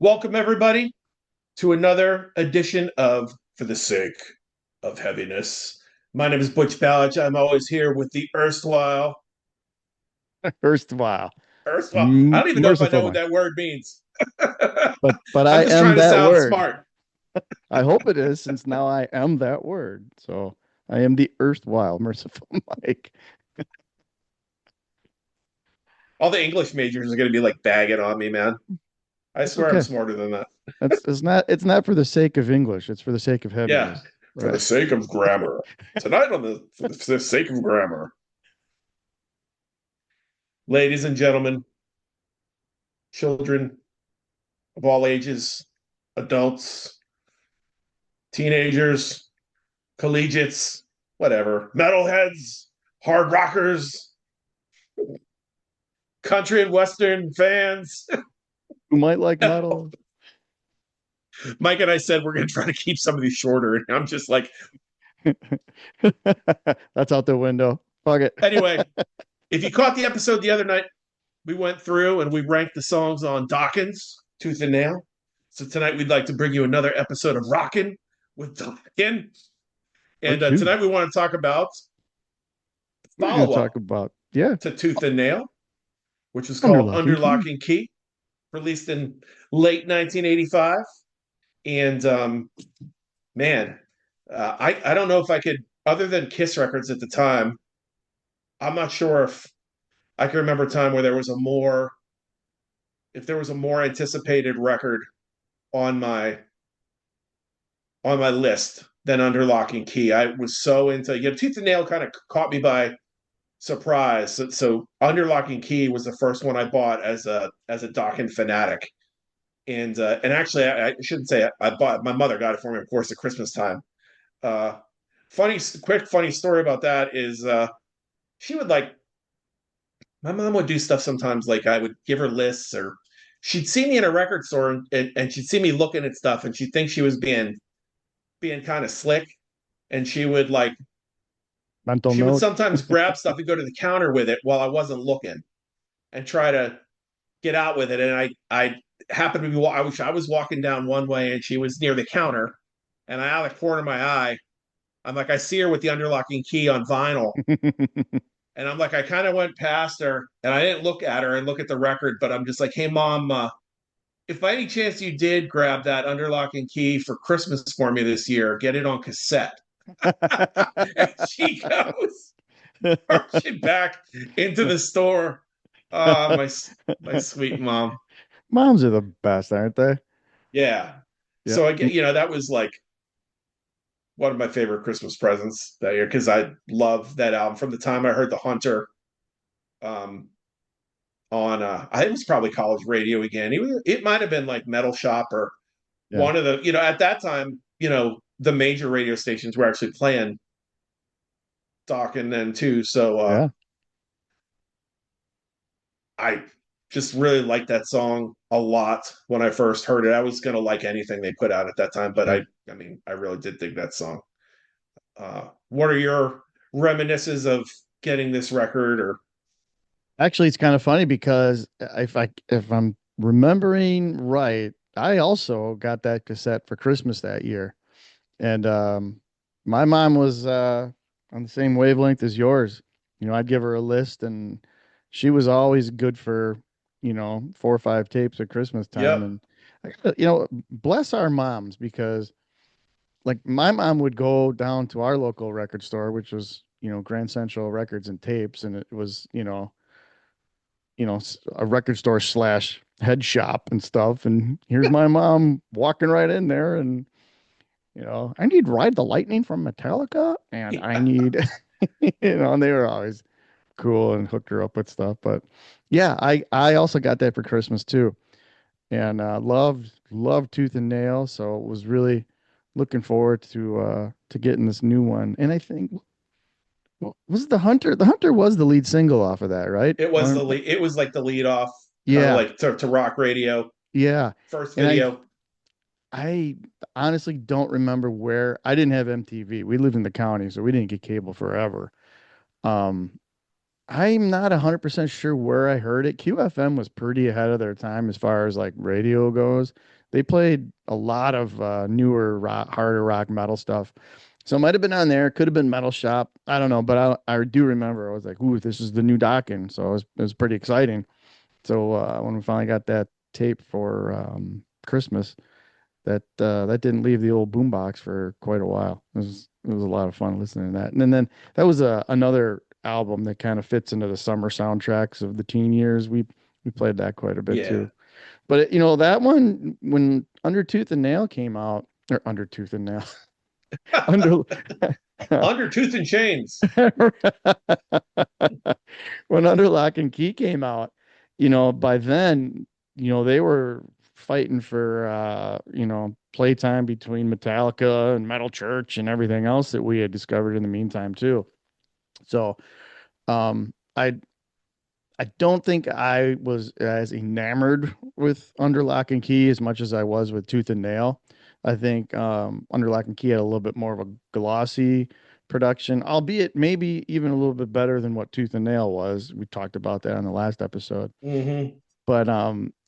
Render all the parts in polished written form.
Welcome, everybody, to another edition of For the Sake of Heaviness. My name is Butch Ballich. I'm always here with the First while, I don't even know if I know merciful what one. that word means. But I'm I just am trying to that sound word. smart. I hope it is, since now I am that word. So I am the erstwhile merciful Mike. All the English majors are going to be like bagging on me, man. I It's swear I'm okay. smarter than that. It's not for the sake of English. It's for the sake of Yeah, heaviness. for the Right. sake of grammar. Tonight on for the sake of grammar. Ladies and gentlemen, children of all ages, adults, teenagers, collegiates, whatever, metalheads, hard rockers, country and western fans. Who might like metal? Mike and I said we're going to try to keep some of these shorter, and I'm just like, That's out the window. Fuck it. anyway. If you caught the episode the other night, we went through and we ranked the songs on Dokken's Tooth and Nail. So tonight we'd like to bring you another episode of Rockin' with Dokken. Oh And shoot. tonight we want to talk about What are we gonna follow talk up about? Yeah, to Tooth and Nail, which was under called lock and Under Lock key. and Key, released in late 1985. And man, I don't know if I could, other than Kiss records at the time, I'm not sure if I can remember a time where if there was a more anticipated record on my list than Under Lock and Key. I was so into, Tooth and Nail kind of caught me by surprise. So Under Lock and Key was the first one I bought as a Dokken fanatic. And actually, I shouldn't say I bought. My mother got it for me, of course, at Christmas time. Uh, funny story about that is she would like my mom would do stuff sometimes. Like I would give her lists, or she'd see me in a record store and she'd see me looking at stuff, and she'd think she was being kind of slick, and Mental she would note. sometimes grab stuff and go to the counter with it while I wasn't looking, and try to get out with it. And I happened to be I was walking down one way, and she was near the counter, and out of the corner of my eye, I'm like, I see her with the underlocking key on vinyl. And I'm like, I kind of went past her and I didn't look at her and look at the record, but I'm just like, hey, mom, if by any chance you did grab that underlocking key for Christmas for me this year, get it on cassette. And she goes marching back into the store. My sweet mom. Moms are the best, aren't they? Yeah. Yeah. So I get, that was like one of my favorite Christmas presents that year because I love that album from the time I heard The Hunter um, on I think it was probably college radio again. It might have been like Metal Shop or Yeah. one of the at that time, the major radio stations were actually playing Dokken then too. So Yeah. I just really liked that song a lot when I first heard it. I was gonna like anything they put out at that time, but Yeah. I mean I really did think that song. What are your reminiscences of getting this record or Actually, it's kind of funny because if I'm remembering right, I also got that cassette for Christmas that year. And my mom was on the same wavelength as yours. I'd give her a list and she was always good for, 4 or 5 tapes at Christmas time. Yep. And bless our moms, because like my mom would go down to our local record store, which was, Grand Central Records and Tapes, and it was, a record store slash head shop and stuff. And here's my mom walking right in there, and I need Ride the Lightning from Metallica, and I Yeah. need, and they were always cool and hooked her up with stuff. But yeah, I also got that for Christmas too, and loved Tooth and Nail, so was really looking forward to getting this new one. And I think, was it the Hunter? The Hunter was the lead single off of that, right? It was the lead. It was like the lead off, kind of Yeah, like to rock radio yeah. first And video. I honestly don't remember where. I didn't have MTV. We lived in the county, so we didn't get cable forever. Um, I'm not 100% sure where I heard it. QFM was pretty ahead of their time as far as like radio goes. They played a lot of newer rock, harder rock metal stuff. So it might have been on there. Could have been Metal Shop. I don't know, but I do remember I was like, "Ooh, this is the new Dokken." So it was pretty exciting. So when we finally got that tape for Christmas, that didn't leave the old boombox for quite a while. It was a lot of fun listening to that. And then that was another album that kind of fits into the summer soundtracks of the teen years. We played that quite a bit Yeah. too. But that one when Under Tooth and Nail came out, or Under Tooth and Nail, under Under Tooth and Chains. when Under Lock and Key came out, by then, they were fighting for playtime between Metallica and Metal Church and everything else that we had discovered in the meantime too. So, I don't think I was as enamored with Under Lock and Key as much as I was with Tooth and Nail. I think Under Lock and Key had a little bit more of a glossy production, albeit maybe even a little bit better than what Tooth and Nail was. We talked about that on the last episode. Hmm. But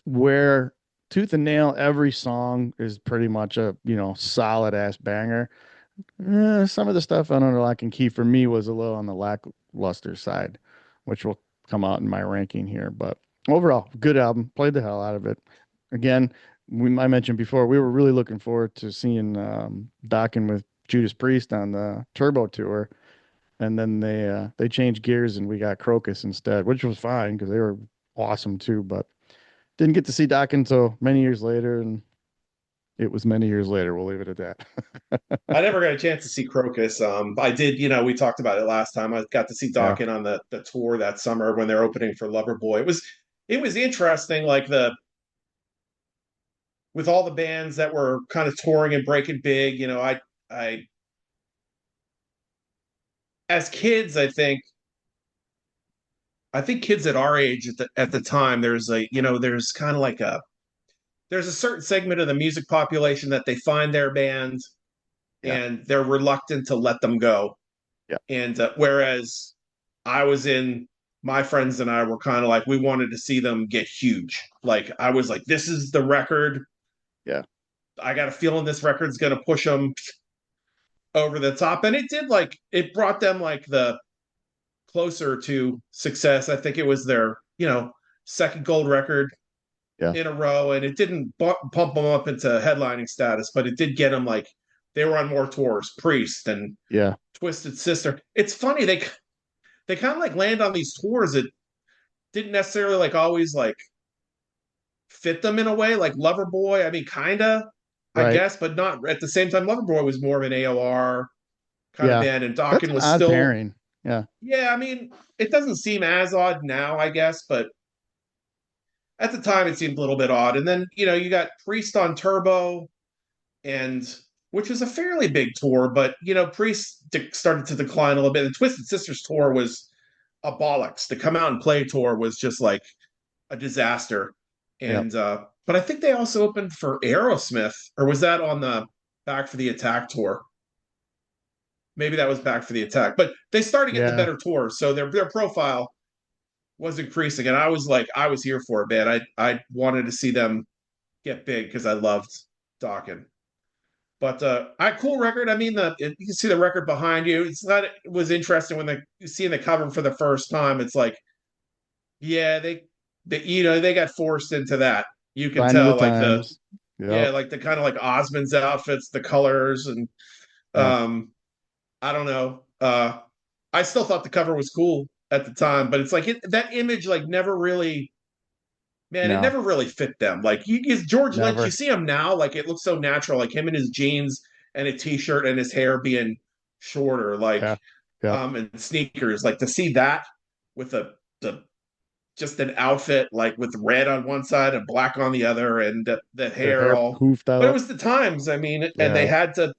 where Tooth and Nail, every song is pretty much a solid ass banger. Some of the stuff on Under Lock and Key for me was a little on the lackluster side, which will come out in my ranking here. But overall, good album. Played the hell out of it. Again, I mentioned before, we were really looking forward to seeing Dokken with Judas Priest on the Turbo tour, and then they changed gears and we got Crocus instead, which was fine because they were awesome too. But didn't get to see Dokken until many years later, and it was many years later. We'll leave it at that. I never got a chance to see Crocus. I did, we talked about it last time. I got to see Yeah, Dokken on the tour that summer when they're opening for Loverboy. It was interesting, like the with all the bands that were kind of touring and breaking big. I as kids, I think kids at our age at the time, there's kind of like there's a certain segment of the music population that they find their band yeah, and they're reluctant to let them go. yeah, And whereas I was in, my friends and I were kind of like, we wanted to see them get huge. Like, I was like, this is the record. yeah. I got a feeling this record's going to push them over the top. And it did, like, it brought them like the closer to success. I think it was their, second gold record Yeah. in a row. And it didn't pump them up into headlining status, but it did get them like, they were on more tours, Priest and Yeah. Twisted Sister. It's funny, they kind of like land on these tours that didn't necessarily like always like fit them in a way. Like Loverboy, I mean, kinda, I Right. guess, but not at the same time. Loverboy was more of an AOR kind of Yeah. band, and That's Dokken an was odd still, pairing. Yeah. yeah. I mean, it doesn't seem as odd now, I guess, but at the time it seemed a little bit odd. And then you got Priest on Turbo, and which was a fairly big tour, but Priest started to decline a little bit. The Twisted Sisters tour was a bollocks. The Come Out and Play tour was just like a disaster. Yep. And but I think they also opened for Aerosmith, or was that on the Back for the Attack tour? Maybe that was Back for the Attack. But they started getting the Yeah. better tours, so their profile was increasing, and I was here for it, man. I wanted to see them get big because I loved Dokken. But I cool record. I mean, you can see the record behind you. It was interesting when you see the cover for the first time. It's like, yeah, they got forced into that. You can Sign of the tell, like the times. Yep. yeah, like the kind of like Osmond's outfits, the colors, and Yeah. um, I don't know. I still thought the cover was cool at the time, but it's like that image like never really, man, it No, never really fit them. Like George Lynch, you never. see him now, like it looks so natural, like him in his jeans and a t-shirt and his hair being shorter, like Yeah. Yep. and sneakers. Like to see that with the just an outfit like with red on one side and black on the other, and the Their hair hair all. poofed But it out. was the times. I mean, and Yeah.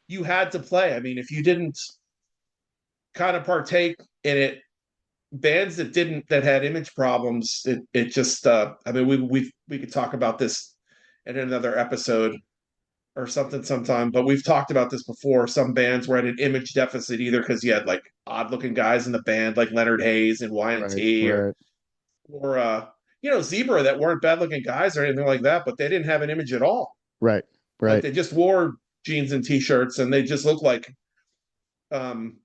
you had to play. I mean, if you didn't kind of partake in it, bands that had image problems, it just. I mean, we could talk about this in another episode. or something sometime. But we've talked about this before. Some bands were at an image deficit either because you had like odd looking guys in the band like Leonard Hayes and Right, Y&T right, or Zebra that weren't bad looking guys or anything like that, but they didn't have an image at all. right, Like right. they just wore jeans and t-shirts and they just looked like um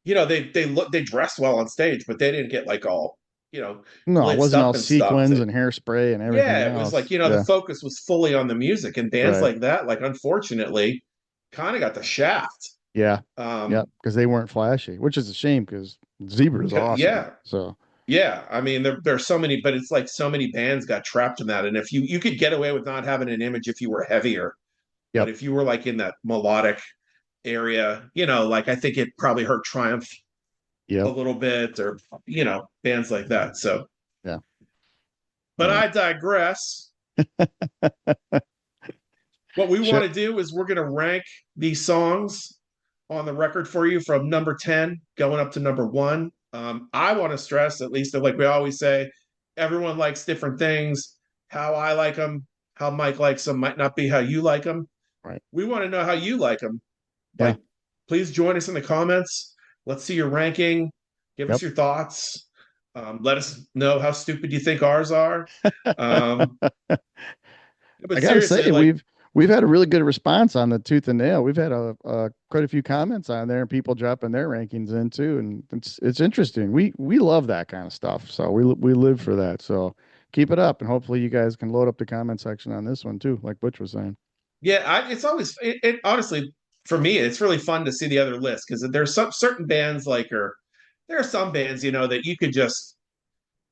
they dressed well on stage, but they didn't get like all, No, it blitzed wasn't all up and stuff. sequins and hairspray and everything Yeah, it was like, else. the Yeah, focus was fully on the music and bands right. like that, like unfortunately, kind of got the shaft. Yeah, yeah, Um, because they weren't flashy, which is a shame because Zebra is awesome. yeah, So, yeah. I mean, there's so many, but it's like so many bands got trapped in that. And if you could get away with not having an image if you were heavier, but yep, if you were like in that melodic area, like I think it probably hurt Triumph a yep, little bit, or bands like that. So, yeah, but yeah. I digress. What we Sure. want to do is we're going to rank these songs on the record for you from number 10 going up to number one. I want to stress, at least like we always say, everyone likes different things. How I like them, how Mike likes them might not be how you like them. Right. We want to know how you like them. Yeah. Like, please join us in the comments. Let's see your ranking. Give us Yep. your thoughts. Let us know how stupid you think ours are. Um, I but gotta seriously, say, like, we've had a really good response on the tooth and nail. We've had quite a few comments on there and people dropping their rankings in too, and it's interesting. We love that kind of stuff, so we live for that. So keep it up, and hopefully you guys can load up the comment section on this one too, like Butch was saying. yeah, it's always it honestly for me it's really fun to see the other list because there's some certain bands like or there are some bands that you could just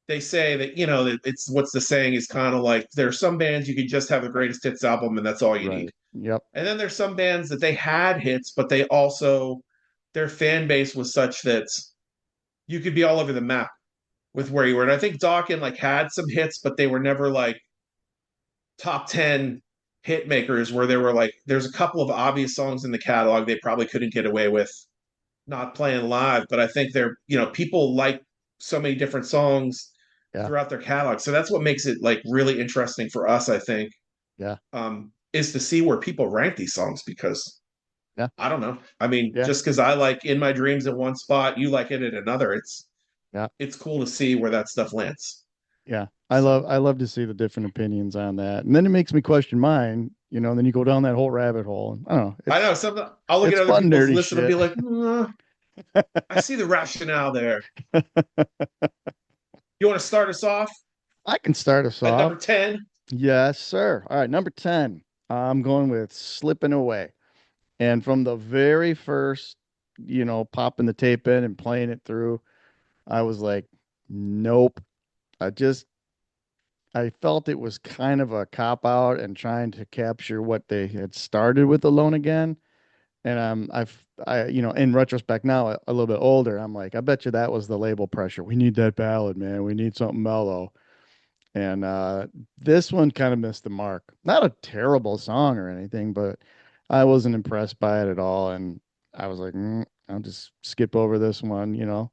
they say that that it's what's the saying is kind of like there's some bands you could just have the greatest hits album and that's all you need. Right. Yep. And then there's some bands that they had hits but they also their fan base was such that you could be all over the map with where you were. And I think Dokken like had some hits but they were never like top 10 hit makers where there were like there's a couple of obvious songs in the catalog they probably couldn't get away with not playing live, but I think they're people like so many different songs Yeah. throughout their catalog, so that's what makes it like really interesting for us, I think, Yeah. is to see where people rank these songs because Yeah. I don't know, I mean, Yeah. just because I like In My Dreams in one spot, you like it at another, Yeah. it's cool to see where that stuff lands. Yeah. So I love to see the different opinions on that, and then it makes me question mine. And then you go down that whole rabbit hole. And I don't know. I know something. I'll look at It's other fun people's nerdy lists and I'll be shit. like, I see the rationale there. You want to start us off I can start us at off. number 10? Yes, sir. All right, number 10. I'm going with Slipping Away. And from the very first, popping the tape in and playing it through, I was like, nope. I just I felt it was kind of a cop out and trying to capture what they had started with Alone Again. And in retrospect now, a little bit older, I'm like, I bet you that was the label pressure. We need that ballad, man. We need something mellow. And this one kind of missed the mark. Not a terrible song or anything, but I wasn't impressed by it at all. And I was like, I'll just skip over this one,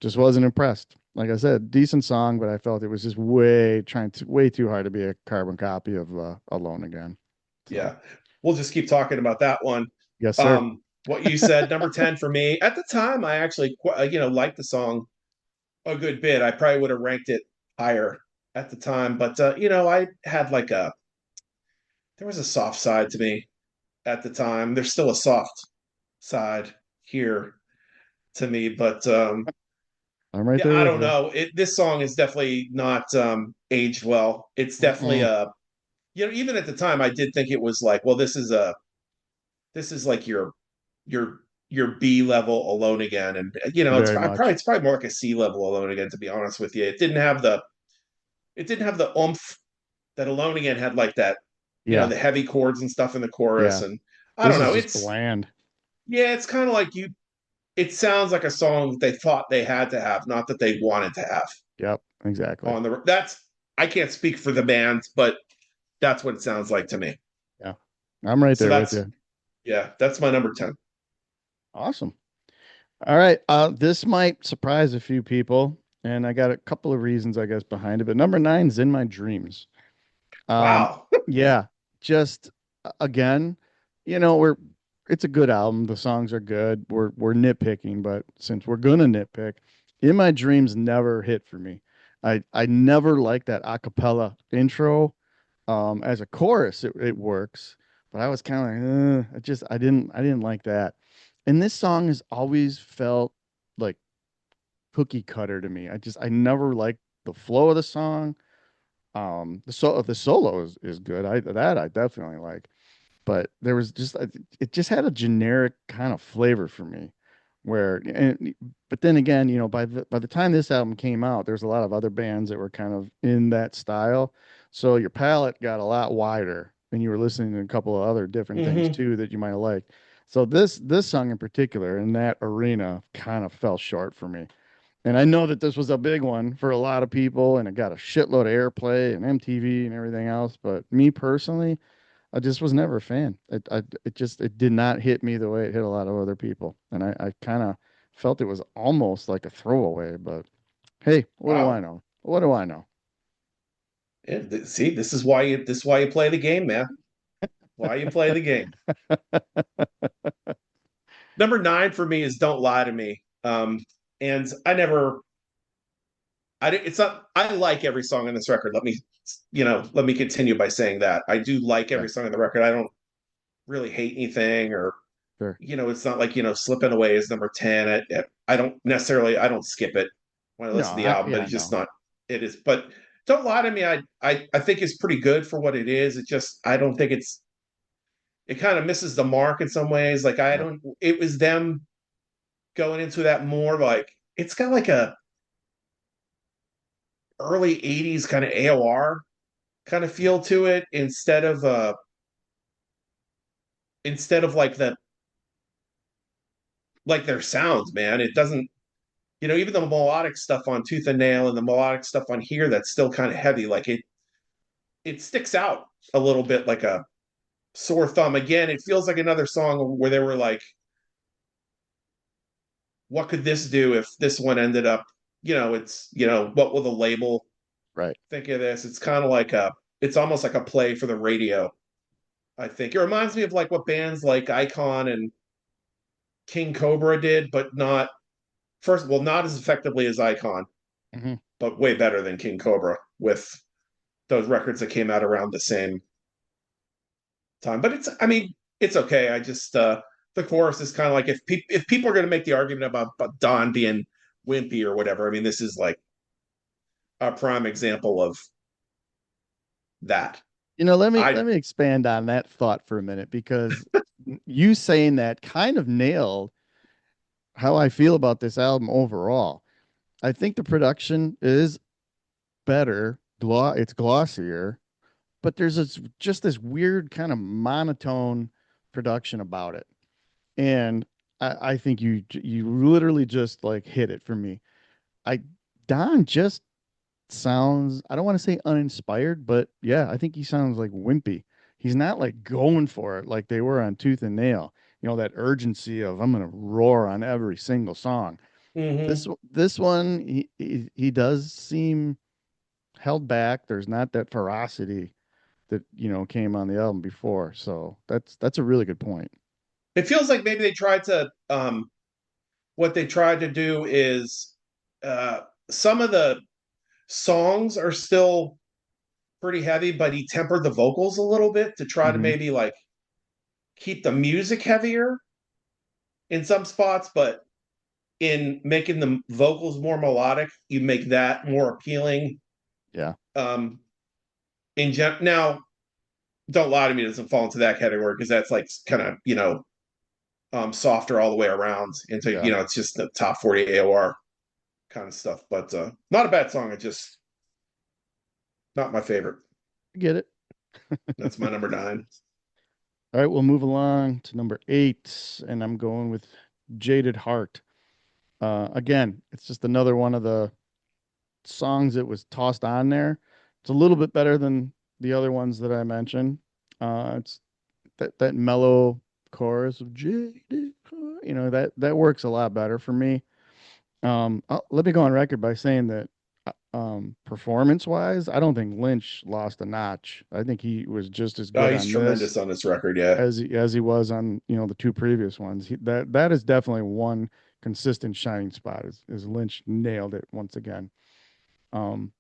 just wasn't impressed. Like I said, decent song, but I felt it was just way too hard to be a carbon copy of Alone Again. So, Yeah, we'll just keep talking about that one. yes, sir. What you said, number 10 for me. At the time, I actually, liked the song a good bit. I probably would have ranked it higher at the time, but, I had like there was a soft side to me at the time. There's still a soft side here to me, but I'm right yeah, there I with don't you. know. This song is definitely not aged well. It's definitely Mm-mm. even at the time, I did think it was like, well, this is like your your B level Alone Again, and Very much. it's probably more like a C level Alone Again, to be honest with you. It didn't have the oomph that Alone Again had, like that, Yeah. the heavy chords and stuff in the chorus, Yeah. and I This don't is know. just bland. Yeah, it's kind of like you. It sounds like a song that they thought they had to have, not that they wanted to have Yep. Exactly. on the. That's I can't speak for the band, but that's what it sounds like to me. Yeah. I'm right So there with you. that's my number 10. Awesome. All right. This might surprise a few people, and I got a couple of reasons, I guess, behind it. But number nine's In My Dreams. Um, Wow. yeah. just again, we're it's a good album. The songs are good. We're nitpicking, but since we're gonna nitpick, In My Dreams never hit for me. I never liked that a cappella intro. As a chorus, it works, but I was kind of like, I didn't like that. And this song has always felt like cookie cutter to me. I never liked the flow of the song. The solo is good. I definitely like, but there was just it just had a generic kind of flavor for me. But then again, by the time this album came out, there's a lot of other bands that were kind of in that style, so your palette got a lot wider, and you were listening to a couple of other different things Hmm. too that you might have liked. So this song in particular in that arena kind of fell short for me. And I know that this was a big one for a lot of people, and it got a shitload of airplay and MTV and everything else. But me personally, I just was never a fan. It did not hit me the way it hit a lot of other people, and I kind of felt it was almost like a throwaway. But hey, what do I Wow. know? What do I know? Yeah, see, this is why you play the game, man. Why you play the game. Number nine for me is "Don't Lie to Me." And it's not. I like every song on this record. Let me continue by saying that I do like Yeah, every song on the record. I don't really hate anything, or sure. it's not like "Slipping Away" is number 10. I don't skip it when I No, listen to the album, but yeah, it's just no, not. It is, but "Don't Lie to Me." I think is pretty good for what it is. I don't think it kind of misses the mark in some ways. Like I yeah, don't. It was them going into that more like it's got like a early 80s kind of AOR kind of feel to it instead of like their sounds, man. It doesn't, even the melodic stuff on Tooth and Nail and the melodic stuff on here that's still kind of heavy. Like it sticks out a little bit like a sore thumb. Again, it feels like another song where they were like, what could this do if this one ended up, what will the label right. think of this? It's almost like a play for the radio. I think it reminds me of like what bands like Icon and King Cobra did, but not first, well, not as effectively as Icon, Hmm. but way better than King Cobra with those records that came out around the same time. But I mean, it's okay. The chorus is kind of like if people are going to make the argument about Don being wimpy or whatever, I mean, this is like a prime example of that. Let me I let me expand on that thought for a minute because you saying that kind of nailed how I feel about this album overall. I think the production is better, it's glossier, but there's just this weird kind of monotone production about it. And I think you literally just like hit it for me. I Don just sounds, I don't want to say uninspired, but yeah, I think he sounds like wimpy. He's not like going for it like they were on Tooth and Nail. That urgency of I'm gonna roar on every single song. mm-hmm. This one he does seem held back. There's not that ferocity that came on the album before. So that's a really good point. It feels like maybe they tried to what they tried to do is uh some of the songs are still pretty heavy, but he tempered the vocals a little bit to try to Hmm. maybe like keep the music heavier in some spots, but in making the vocals more melodic, you make that more appealing. Yeah, Um, now, "Don't Lie to Me" doesn't fall into that category because that's like kind of softer all the way around into yeah, it's just the top 40 AOR kind of stuff. But not a bad song. It's just not my favorite. I get it. That's my number nine. All right, we'll move along to number 8, and I'm going with Jaded Heart. Again, it's just another one of the songs that was tossed on there. It's a little bit better than the other ones that I mentioned. It's that mellow chorus of Jaded Heart, that works a lot better for me. Let me go on record by saying that Performance wise, I don't think Lynch lost a notch. I think he was just as Oh, good he's on this tremendous on this record. Yeah. as he was on, the two previous ones. That is definitely one consistent shining spot. Is Lynch nailed it once again. Um,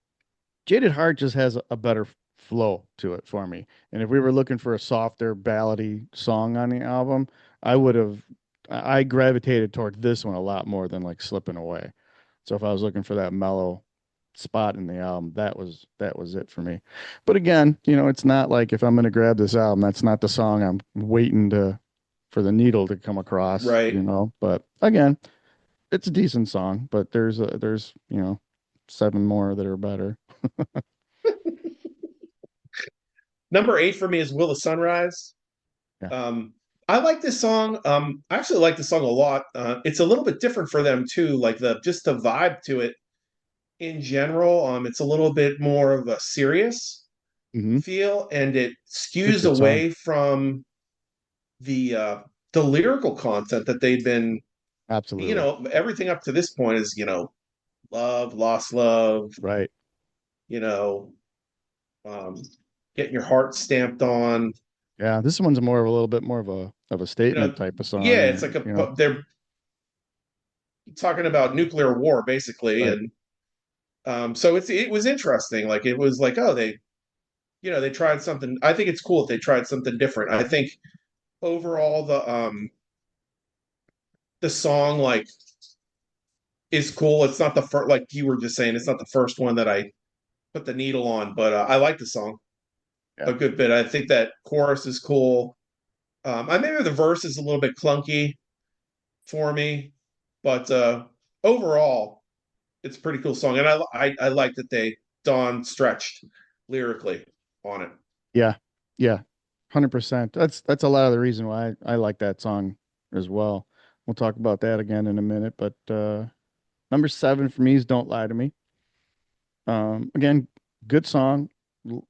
Jaded Heart just has a better flow to it for me. And if we were looking for a softer ballady song on the album, I would have I gravitated toward this one a lot more than like Slipping Away. So if I was looking for that mellow spot in the album, that was it for me. But again, it's not like if I'm going to grab this album, that's not the song I'm waiting to for the needle to come across, Right. But again, it's a decent song, but there's, seven more that are better. Number 8 for me is Will the Sunrise. Yeah. Um, I like this song. I actually like the song a lot. It's a little bit different for them too. Like the just the vibe to it in general. It's a little bit more of a serious Hmm. feel, and it It's a skews good song. away from the uh, the lyrical content that they've been. Absolutely. Everything up to this point is love, lost love. Right. You know, um, getting your heart stamped on. Yeah. This one's more of a little bit more of a You statement know, type of yeah, song. it's like And, they're talking about nuclear war basically, right. and so it was interesting. Like it was like, oh, they tried something. I think it's cool if they tried something different. I think overall the song like is cool. It's not the first, like you were just saying, it's not the first one that I put the needle on, but I like the song Yeah. a good bit. I think that chorus is cool. I maybe the verse is a little bit clunky for me, but overall, it's a pretty cool song, and I like that they Dawn stretched lyrically on it. Yeah. Yeah. 100%. That's a lot of the reason why I like that song as well. We'll talk about that again in a minute, but number 7 for me is Don't Lie to Me. Again, good song.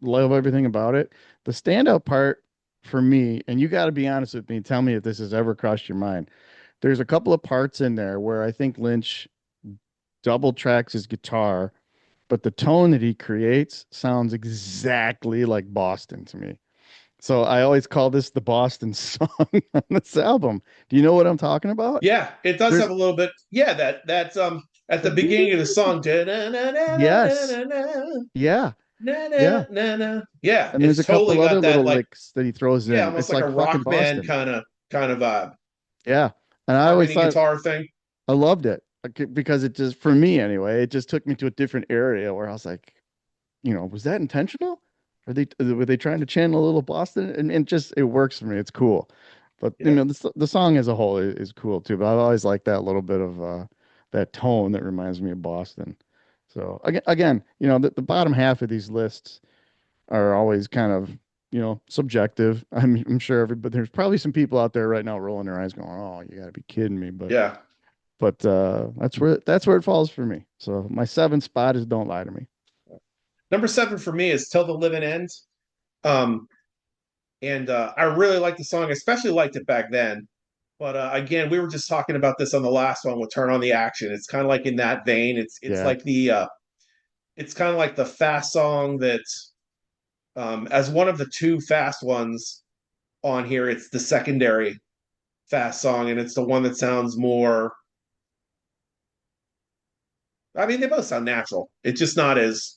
Love everything about it. The standout part for me, and you got to be honest with me, tell me if this has ever crossed your mind. There's a couple of parts in there where I think Lynch double tracks his guitar, but the tone that he creates sounds exactly like Boston to me. So I always call this the Boston song on this album. Do you know what I'm talking about? Yeah, it does There's have a little bit. Yeah, that's at the the beginning of the beep. song. Yes. Yeah. Yeah. Yeah, And there's it's a couple totally other got that little like licks that he throws yeah, in. almost It's like a like fucking rock band Boston. kind of vibe, Yeah. And I always harmony thought guitar thing. I loved it because it just, for me anyway, it just took me to a different area where I was like, was that intentional? Were they trying to channel a little Boston? And just it works for me. It's cool. But Yeah, the song as a whole is cool too. But I've always liked that little bit of that tone that reminds me of Boston. So again, the bottom half of these lists are always kind of, subjective. I'm sure everybody, there's probably some people out there right now rolling their eyes going, "Oh, you got to be kidding me." yeah. But that's where it falls for me. So my seventh spot is Don't Lie to Me. Number 7 for me is Till the Living End. Um, and I really like the song, especially liked it back then. But again, we were just talking about this on the last one with Turn on the Action. It's kind of like in that vein. It's Yeah. like it's kind of like the fast song that as one of the two fast ones on here, it's the secondary fast song, and it's the one that sounds more. I mean, they both sound natural. It's just not as.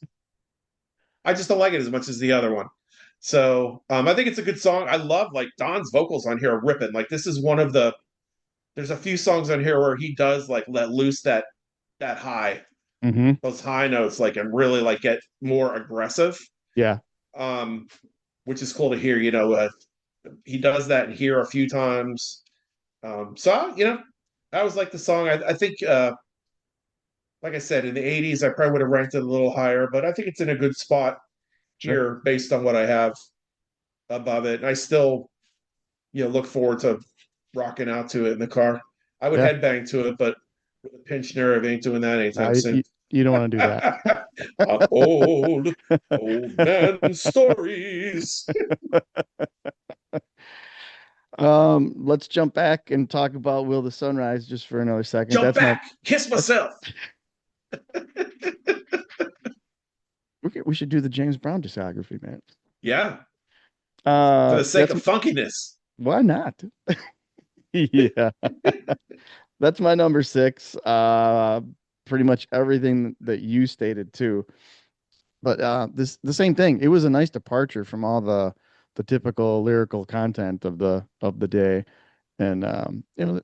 I just don't like it as much as the other one. So I think it's a good song. I love like Don's vocals on here are ripping. Like this is one of the. There's a few songs on here where he does like let loose that high, Hmm. those high notes, like and really like get more aggressive. Yeah. Um, which is cool to hear. He does that in here a few times. So I always like the song. I think, like I said, in the '80s, I probably would have ranked it a little higher, but I think it's in a good spot Sure. here based on what I have above it. And I still, look forward to rocking out to it in the car. I would Yeah. headbang to it, but with a pinched nerve, ain't doing that Now anytime soon. you don't want to do that. Old, old man stories. Let's jump back and talk about Will the Sunrise just for another second. Jump back, kiss That's myself. we should do the James Brown discography, man. Yeah, for the sake That's of funkiness. why not? Yeah, that's my number six. Pretty much everything that you stated too. But this the same thing. It was a nice departure from all the typical lyrical content of the day, and it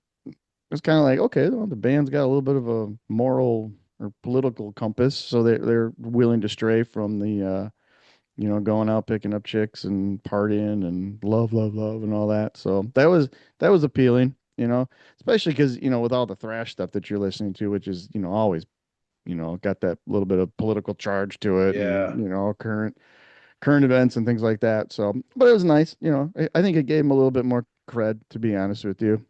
was kind of like, okay, well, the band's got a little bit of a moral or political compass, so they're willing to stray from the going out picking up chicks and partying and love, love, love and all that. So that was appealing, especially because with all the thrash stuff that you're listening to, which is always got that little bit of political charge to it, and Yeah, current events and things like that. So, but it was nice. I think it gave him a little bit more cred, to be honest with you.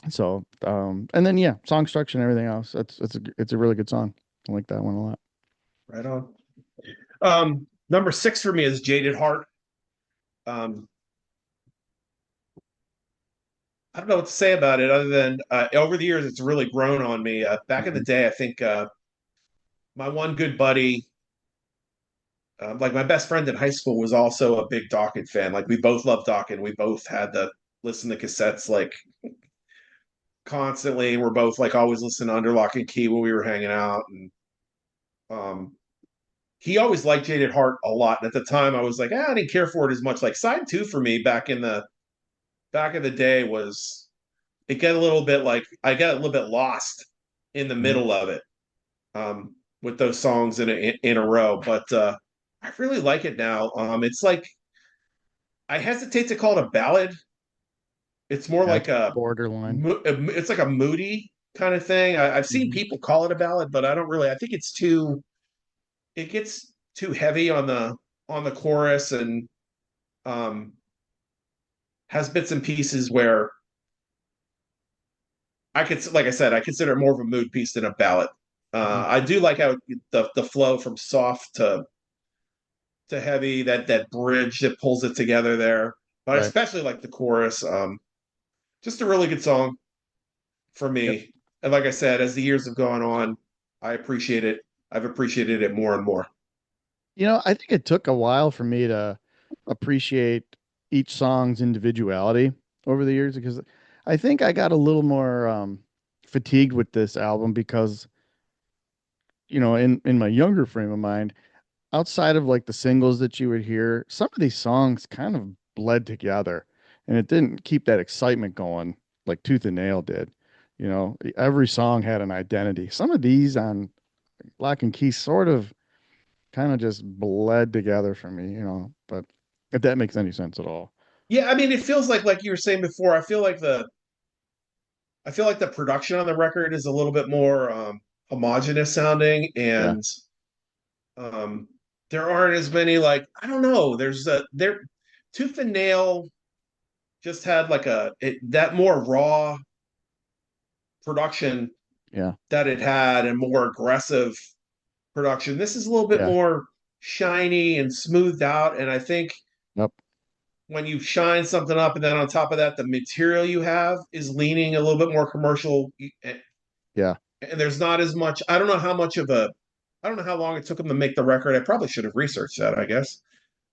So, and then yeah, song structure and everything else. It's a really good song. I like that one a lot. right on. Number six for me is Jaded Heart. Um, I don't know what to say about it other than over the years it's really grown on me. Back in the Mhm. day, I think my one good buddy, like my best friend in high school, was also a big Dokken fan. Like we both loved Dokken. We both had to listen to cassettes like constantly. We're both like always listening to Under Lock and Key when we were hanging out, and um, he always liked Jaded Heart a lot. And at the time, I was like, I didn't care for it as much. Like side two for me back in the day was it got a little bit like I got a little bit lost in the Mhm. middle of it with those songs in a row. But I really like it now. It's like I hesitate to call it a ballad. It's more Yeah, like it's borderline. it's like a moody kind of thing. I've seen Hmm. people call it a ballad, but I don't really. I think it's too. It gets too heavy on the chorus and um, has bits and pieces where I could, like I said, I consider it more of a mood piece than a ballad. Hmm. I do like how the flow from soft to heavy, that bridge that pulls it together there. But I Right. especially like the chorus. Just a really good song for Yep. me. And like I said, as the years have gone on, I appreciate it. I've appreciated it more and more. I think it took a while for me to appreciate each song's individuality over the years because I think I got a little more fatigued with this album because, in my younger frame of mind, outside of like the singles that you would hear, some of these songs kind of bled together and it didn't keep that excitement going like Tooth and Nail did. Every song had an identity. Some of these on Lock and Key sort of kind of just bled together for me, but if that makes any sense at all. Yeah, I mean, it feels like you were saying before. I feel like the production on the record is a little bit more homogenous sounding, Yeah. and um, there aren't as many like I don't know. There's a there Tooth and Nail just had like that more raw production Yeah. that it had and more aggressive production. This is a little bit Yeah. more shiny and smoothed out, and I think Yep. when you shine something up and then on top of that the material you have is leaning a little bit more commercial Yeah. and there's not as much. I don't know how much of a I don't know how long it took them to make the record. I probably should have researched that, I guess.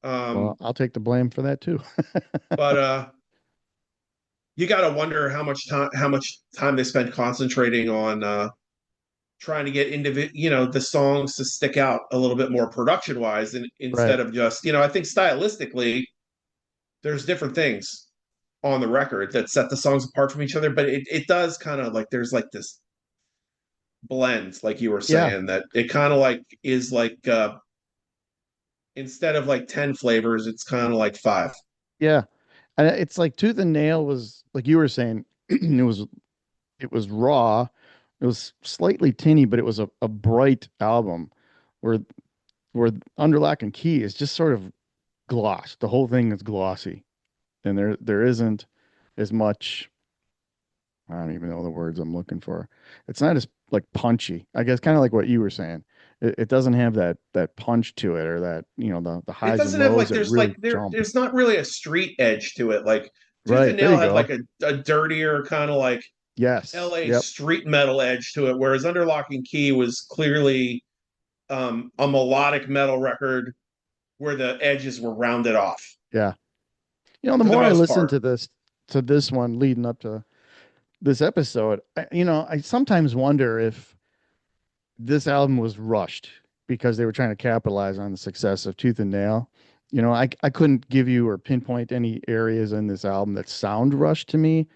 Well, um I'll take the blame for that too. but you got to wonder how much time they spent concentrating on trying to get the songs to stick out a little bit more production wise and Right. instead of just I think stylistically there's different things on the record that set the songs apart from each other, but it does kind of like there's like this blend, like you were Yeah. saying, that it kind of like is like instead of like 10 flavors, it's kind of like five. Yeah. And it's like Tooth and Nail was like you were saying, it was raw. It was slightly tinny, but it was a bright album where where Under Lock and Key is just sort of gloss. The whole thing is glossy. And there isn't as much. I don't even know the words I'm looking for. It's not as like punchy. I guess kind of like what you were saying. It doesn't have that punch to it or that, the It highs and doesn't have lows like that there's like really jump. there's not really a street edge to it. Like Tooth and Right. There Nail you had go. like a dirtier kind of like Yes. LA Yep. street metal edge to it, whereas Under Lock and Key was clearly a melodic metal record where the edges were rounded off Yeah. The for the more I most listen part. to this one leading up to this episode, I sometimes wonder if this album was rushed because they were trying to capitalize on the success of Tooth and Nail. I couldn't give you or pinpoint any areas in this album that sound rushed to me.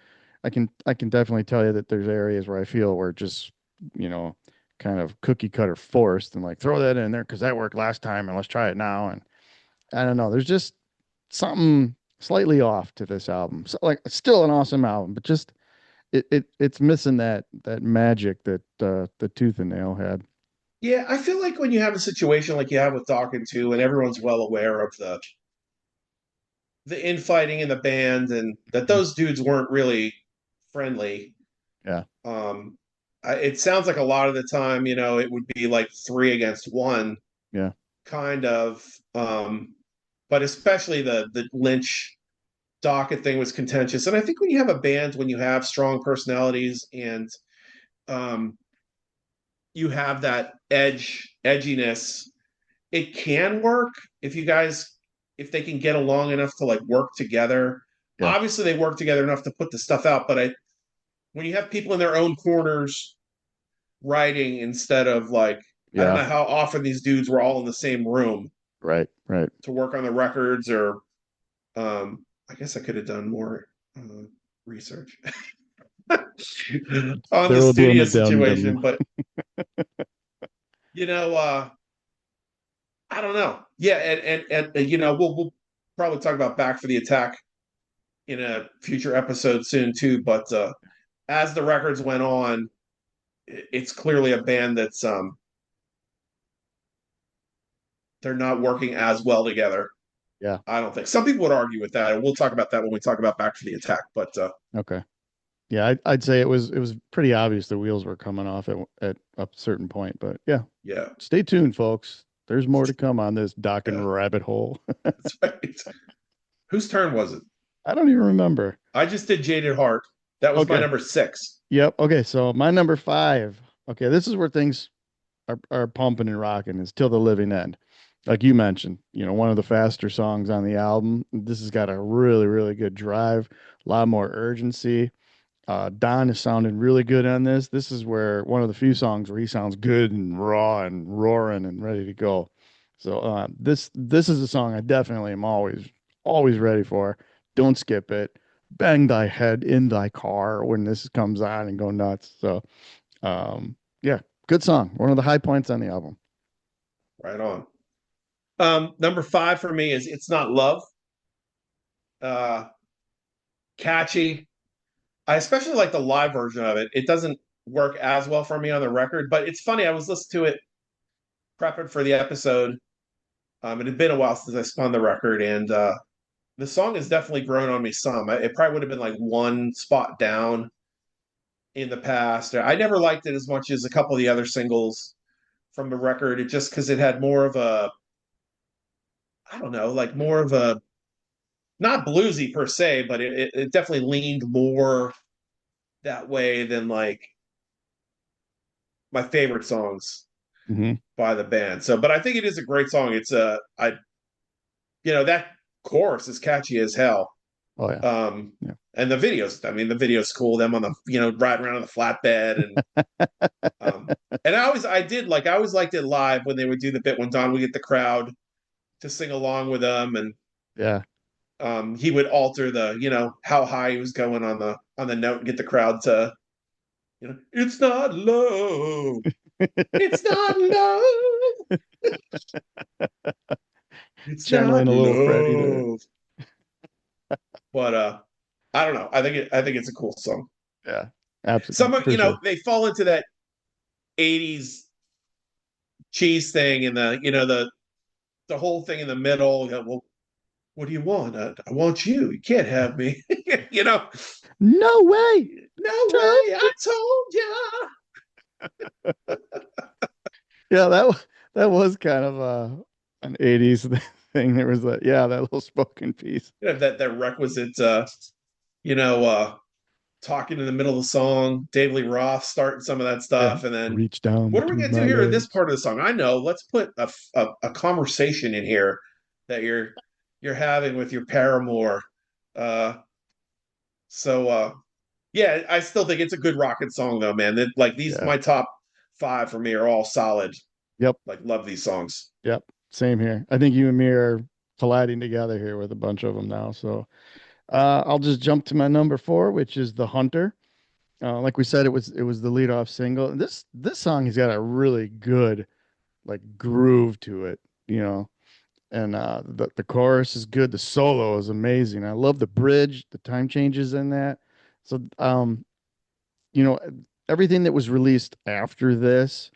I can definitely tell you that there's areas where I feel were just, you know, kind of cookie cutter forced and like throw that in there because that worked last time and let's try it now. And I don't know, there's just something slightly off to this album. So like it's still an awesome album, but just it's missing that magic that the Tooth and Nail had. Yeah, I feel like when you have a situation like you have with Dokken too, and everyone's well aware of the infighting in the band and that Mhm. those dudes weren't really friendly. Yeah, Um, it sounds like a lot of the time, it would be like three against one, yeah, kind of. But especially the Lynch Docket thing was contentious. And I think when you have a band, when you have strong personalities and um, you have that edginess, it can work if you guys if they can get along enough to like work together. yeah, Obviously, they work together enough to put the stuff out, but when you have people in their own corners writing instead of like I don't yeah. know how often these dudes were all in the same room Right, right. to work on the records or I guess I could have done more research on the There will be an studio addendum. situation, but you know, I don't know. Yeah, and we'll probably talk about Back for the Attack in a future episode soon too. But as the records went on, it's clearly a band that's they're not working as well together. Yeah. I don't think some people would argue with that, and we'll talk about that when we talk about Back for the Attack. But Okay. Yeah, I'd say it was pretty obvious the wheels were coming off at a certain point, but yeah, yeah, stay tuned, folks. There's more to come on this Dokken yeah, rabbit hole. that's right. Whose turn was it? I don't even remember. I just did Jaded Heart. That was my Okay. number six. Yep. Okay. So my number five. Okay, this is where things are pumping and rocking is Till the Living End. Like you mentioned, one of the faster songs on the album. This has got a really, really good drive, a lot more urgency. Don is sounding really good on this. This is where one of the few songs where he sounds good and raw and roaring and ready to go. So this is a song I definitely am always ready for. Don't skip it. Bang thy head in thy car when this comes on and go nuts. So yeah, good song. One of the high points on the album. Right on. Number five for me is It's Not Love. Uh, Catchy. I especially like the live version of it. It doesn't work as well for me on the record, but it's funny. I was listening to it prepping for the episode. It had been a while since I spun the record, and the song has definitely grown on me some. It probably would have been like one spot down in the past. I never liked it as much as a couple of the other singles from the record. It just because it had more of a, I don't know, like more of a not bluesy per se, but it definitely leaned more that way than like my favorite songs Hmm. by the band. So, but I think it is a great song. It's that chorus is catchy as hell. Oh yeah, Um, yeah. and the videos, I mean, the video's cool. Them on the, riding around on the flatbed um, and I always liked it live when they would do the bit when Don would get the crowd to sing along with them, and Yeah. he would alter the, how high he was going on the note and get the crowd to, it's not love, it's not love, it's Channeling not a little Freddie there. love. But I think it's a cool song. Yeah, absolutely Some of for sure. they fall into that 80s cheese thing and the whole thing in the middle. Well, what do you want? I want you. You can't have me. you know, No way. no Tell way. I me. told you. Yeah, that was kind of an 80s thing. There was that little spoken piece. That requisite you know uh talking in the middle of the song, David Lee Roth starting some of that Yeah. stuff, and then Reach down what are we between gonna do my here in this legs. part of the song? I know. Let's put a conversation in here that you're having with your paramour. Uh, so yeah, I still think it's a good rocket song though, man. That like these Yeah. my top five for me are all solid. Yep. Like love these songs. Yep. Same here. I think you and me are colliding together here with a bunch of them now. So I'll just jump to my number four, which is The Hunter. Like we said, it was the lead off single. And this song has got a really good like groove to it, you know. And the chorus is good. The solo is amazing. I love the bridge, the time changes in that. So you know, everything that was released after this,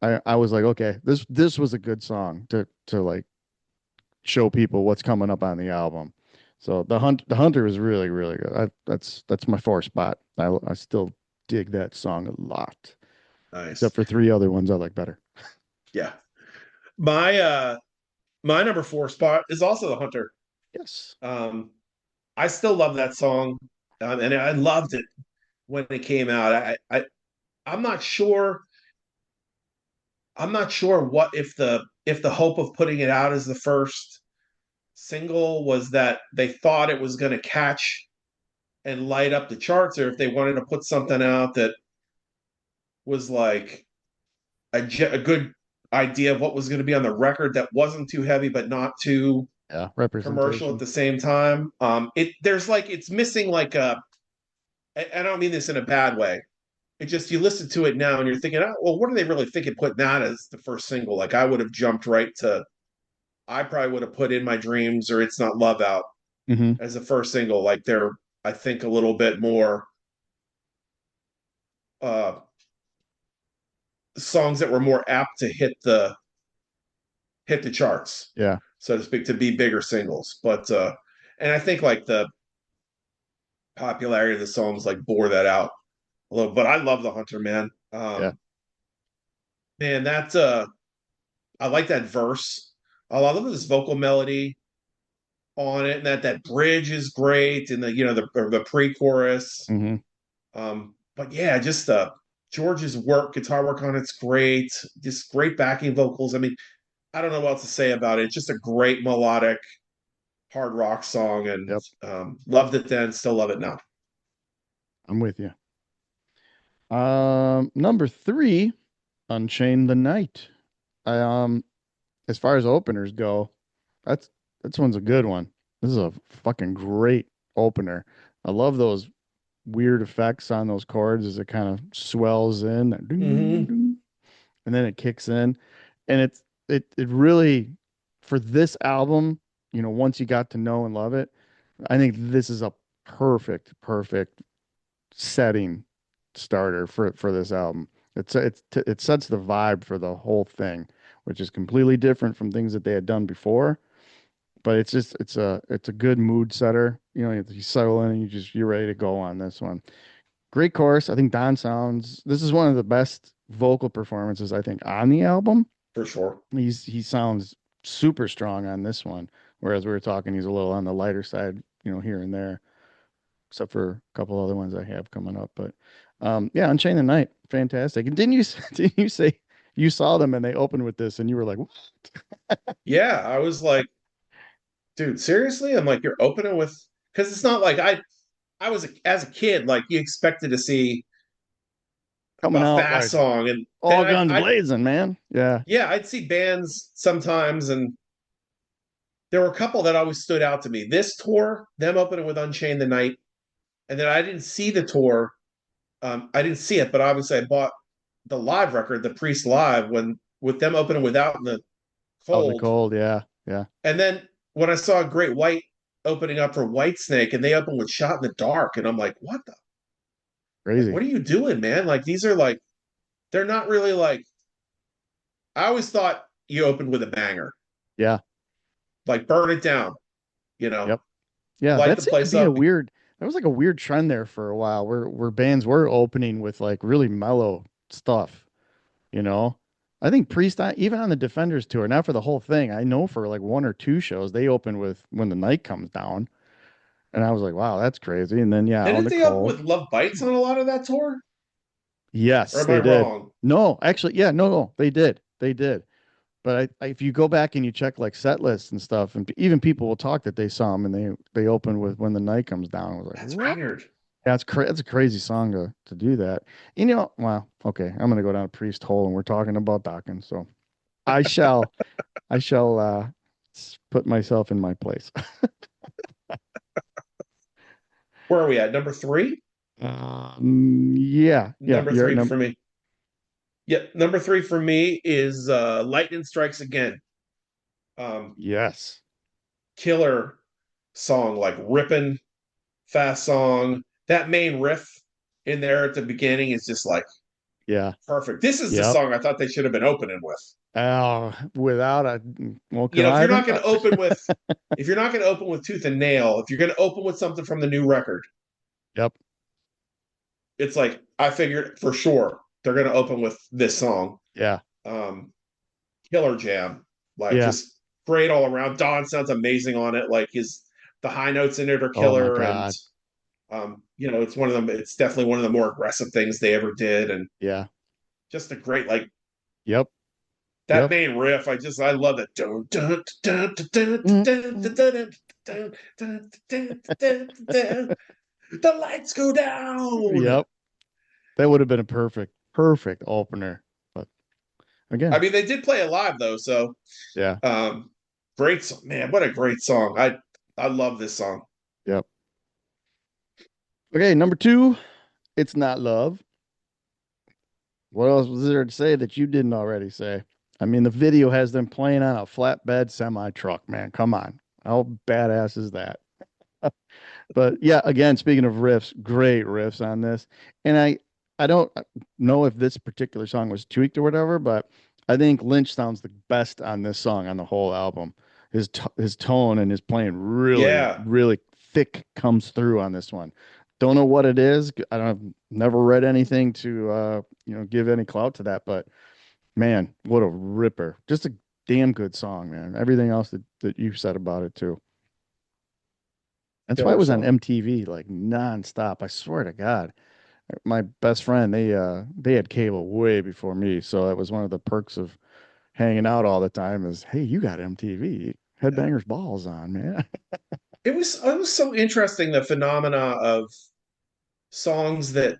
I was like, okay, this was a good song to like show people what's coming up on the album. So the Hunter is really really good. That's my four spot. I still dig that song a lot, Nice. except for three other ones I like better. Yeah. My my number four spot is also the Hunter. Yes. Um, I still love that song, and I loved it when it came out. I'm not sure. I'm not sure what if the hope of putting it out as the first single was that they thought it was going to catch and light up the charts, or if they wanted to put something out that was like a good idea of what was going to be on the record that wasn't too heavy but not too Yeah. commercial at Representation. the same time. It there's like it's missing like a. I don't mean this in a bad way. It just you listen to it now and you're thinking, oh, well, what are they really thinking putting that as the first single? Like I would have jumped right to. I probably would have put In My Dreams or It's Not Love out Hmm. as the first single. Like they're, I think, a little bit more uh songs that were more apt to hit the charts, Yeah. so to speak, to be bigger singles. But and I think like the popularity of the songs like bore that out a little. But I love the Hunter, man. Yeah. Man, that I like that verse. I love this vocal melody on it, and that bridge is great, and the the pre-chorus. Hmm. But yeah, just George's work, guitar work on it's great. Just great backing vocals. I mean, I don't know what else to say about it. It's just a great melodic hard rock song, and Yep. loved it then, still love it now. I'm with you. Number three, Unchain the Night. I as far as openers go, that's that's one's a good one. This is a fucking great opener. I love those weird effects on those chords as it kind of swells in, that ding, ding, Mm-hmm. ding, and then it kicks in, and it really for this album, once you got to know and love it, I think this is a perfect setting starter for this album. It sets the vibe for the whole thing, which is completely different from things that they had done before. But it's a good mood setter. You settle in and you're ready to go on this one. Great chorus. I think Don sounds. This is one of the best vocal performances I think on the album. For sure. He sounds super strong on this one, whereas we were talking he's a little on the lighter side, here and there, except for a couple other ones I have coming up. But yeah, Unchained the Night, fantastic. And didn't you didn't you say you saw them and they opened with this and you were like, what? Yeah, I was like, dude, seriously? I'm like, you're opening with because it's not like I was as a kid, like you expected to see Coming a out fast like song, and all guns I blazing, man. Yeah. yeah, I'd see bands sometimes, and there were a couple that always stood out to me. This tour, them opening with Unchained the Night, and then I didn't see the tour. I didn't see it, but obviously I bought the live record, the Priest live, when with them opening with Out in the Out in the Cold, cold. Yeah. Yeah. and then when I saw Great White opening up for Whitesnake, and they opened with Shot in the Dark, and I'm like, what the like? Crazy. What are you doing, man? Like these are like they're not really like. I always thought you opened with a banger, Yeah. like Burn It Down, you know, Yep. Yeah. light That the seemed to place be a up. weird, that was like a weird trend there for a while where bands were opening with like really mellow stuff, you know? I think Priest, even on the Defenders tour, not for the whole thing, I know for like one or two shows, they open with When the Night Comes Down. And I was like, wow, that's crazy. And then yeah, on Didn't the they open cold. with Love Bites on a lot of that tour? Or Yes, am I they did. wrong? No, actually, yeah, no, no, they did. They did. But if you go back and you check like set lists and stuff, and even people will talk that they saw them and they open with When the Night Comes Down. I was like, That's what? weird. Yeah, it's a crazy song to do that. Well, okay, I'm gonna go down a priest hole, and we're talking about Dokken, so I shall I shall put myself in my place. Where are we at? Number three? Yeah, yeah, Number you're at three number. for me. Yep, number three for me is Lightning Strikes Again. Um, Yes, Killer song, like ripping, fast song. That main riff in there at the beginning is just like yeah, perfect. This is the yep. song I thought they should have been opening with. Without a well, You know, if you're not conniving. going to open with, if you're not going to open with Tooth and Nail, if you're going to open with something from the new record, Yep, it's like I figured for sure they're going to open with this song. yeah, Um, Killer jam, like yeah. just great all around. Don sounds amazing on it. Like his the high notes in it are Oh my killer, and God. it's one of them. It's definitely one of the more aggressive things they ever did, and Yeah. just a great like Yep. that Yep. main riff. I love it. Dun, dun, dun, dun, Mm, dun, mm. dun, dun, dun, dun, dun, dun. The lights go down. Yep. That would have been a perfect opener. But I again, mean, they did play it live though, so yeah. um, great song, man. What a great song. I love this song. Yep. Okay, number two, It's Not Love. What else was there to say that you didn't already say? I mean, the video has them playing on a flatbed semi truck, man. Come on. How badass is that? But yeah, again, speaking of riffs, great riffs on this. And I don't know if this particular song was tweaked or whatever, but I think Lynch sounds the best on this song on the whole album. His tone and his playing really Yeah, really thick comes through on this one. Don't know what it is. I don't have never read anything to give any clout to that, but man, what a ripper. Just a damn good song, man. Everything else that you said about it too. That's why it killer was on song. MTV like nonstop. I swear to God. My best friend, they had cable way before me, so that was one of the perks of hanging out all the time is, hey, you got MTV. Yeah. Headbangers Balls on, man. It was so interesting the phenomena of songs that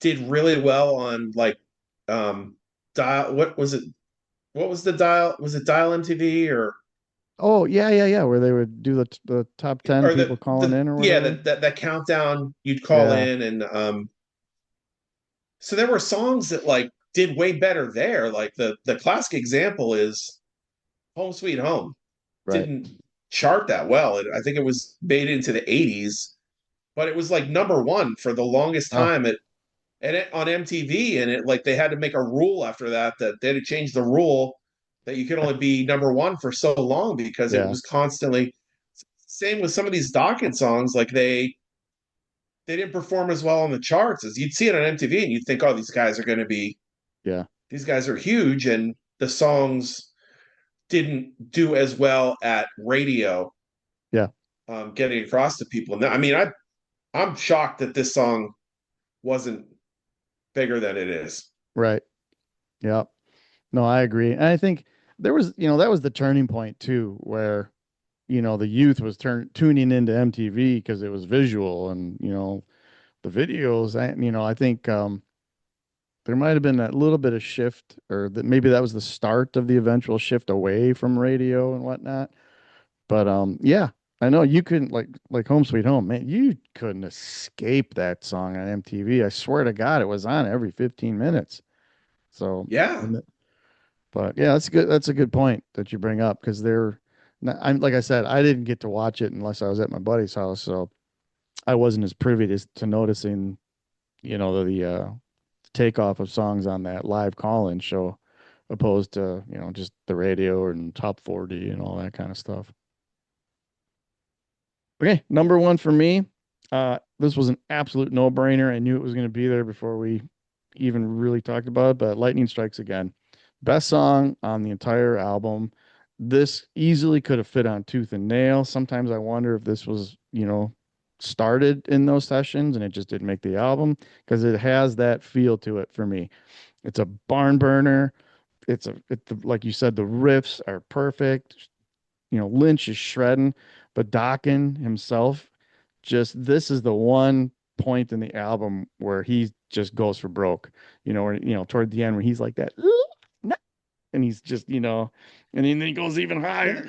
did really well on like dial what was it what was the dial was it dial MTV Oh, yeah, yeah, yeah, where they would do the top 10 or people calling the in or yeah whatever. that countdown you'd call Yeah, in and so there were songs that like did way better there like the classic example is Home Sweet Home right. didn't chart that well I think it was made into the 80s but it was like number one for the longest Oh, time on MTV, and it like they had to make a rule after that that they had to change the rule that you could only be number one for so long because it yeah, was constantly same with some of these Dokken songs. Like they didn't perform as well on the charts as you'd see it on MTV, and you'd think, oh, yeah, these guys are huge, and the songs didn't do as well at radio, yeah, getting across to people. And I mean, I'm shocked that this song wasn't bigger than it is. right. Yeah. No, I agree. And I think there was, that was the turning point too, where, the youth was tuning into MTV because it was visual and, the videos. I think there might have been a little bit of shift, or that maybe that was the start of the eventual shift away from radio and whatnot. But yeah, I know you couldn't like Home Sweet Home, man. You couldn't escape that song on MTV. I swear to God, it was on every 15 minutes. So, Yeah, and but yeah, that's good. That's a good point that you bring up because I'm like I said, I didn't get to watch it unless I was at my buddy's house, so I wasn't as privy to noticing, the takeoff of songs on that live call-in show, opposed to just the radio and top 40 and all that kind of stuff. Okay, number one for me. This was an absolute no-brainer. I knew it was going to be there before we even really talked about it, but Lightning Strikes Again. Best song on the entire album. This easily could have fit on Tooth and Nail. Sometimes I wonder if this was you know, started in those sessions and it just didn't make the album because it has that feel to it for me. It's a barn burner. Like you said, the riffs are perfect. You know, Lynch is shredding, but Dokken himself, just this is the one point in the album where he just goes for broke. You know, where toward the end where he's like that, and he's just and then he goes even higher.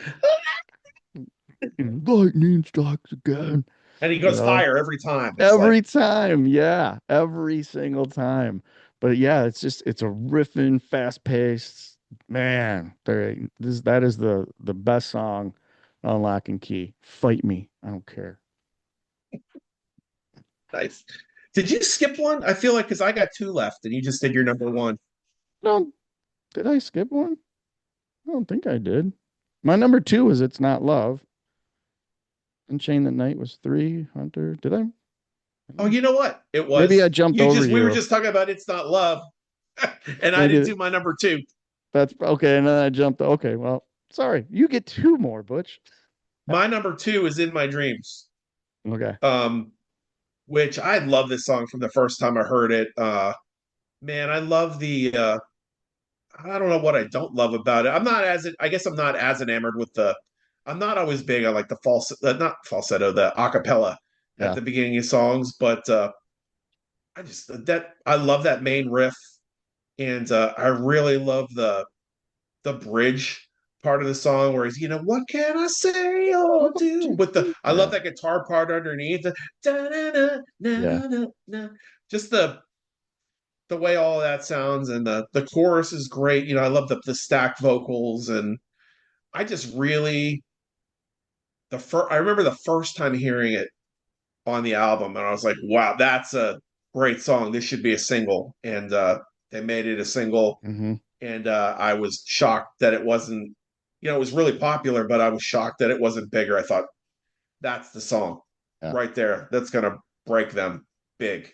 Lightning strikes again. And he You goes know, higher every time. It's like every time, yeah, every single time. But yeah, it's a riffing, fast paced. Man, that is the best song on Lock and Key. Fight me, I don't care. nice. Did you skip one? I feel like because I got two left and you just did your number one. No, did I skip one? I don't think I did. My number two is "It's Not Love." Unchained the Night was three. Hunter, did I? Oh, you know what? It Maybe was. I jumped You over just we were you. just talking about it's not love. And I didn't Maybe do my number two. that's okay. And then I jumped. Okay, well, sorry. You get two more, Butch. My number two is in my dreams. Okay. Um, which I love this song from the first time I heard it. Man, I love the I don't know what I don't love about it. I'm not as I guess I'm not as enamored with the I'm not always big on like the false not falsetto, the acapella at Yeah. the beginning of songs, but I just that I love that main riff and I really love the bridge part of the song where he's, what can I say or Oh, do with the I love yeah. that guitar part underneath the Yeah. just the way all of that sounds and the chorus is great. I love the stacked vocals and I just really the first I remember the first time hearing it on the album and I was like, wow, that's a great song. This should be a single. And they made it a single Hmm. and I was shocked that it wasn't, it was really popular, but I was shocked that it wasn't bigger. I thought that's the song Yeah. right there that's gonna break them big.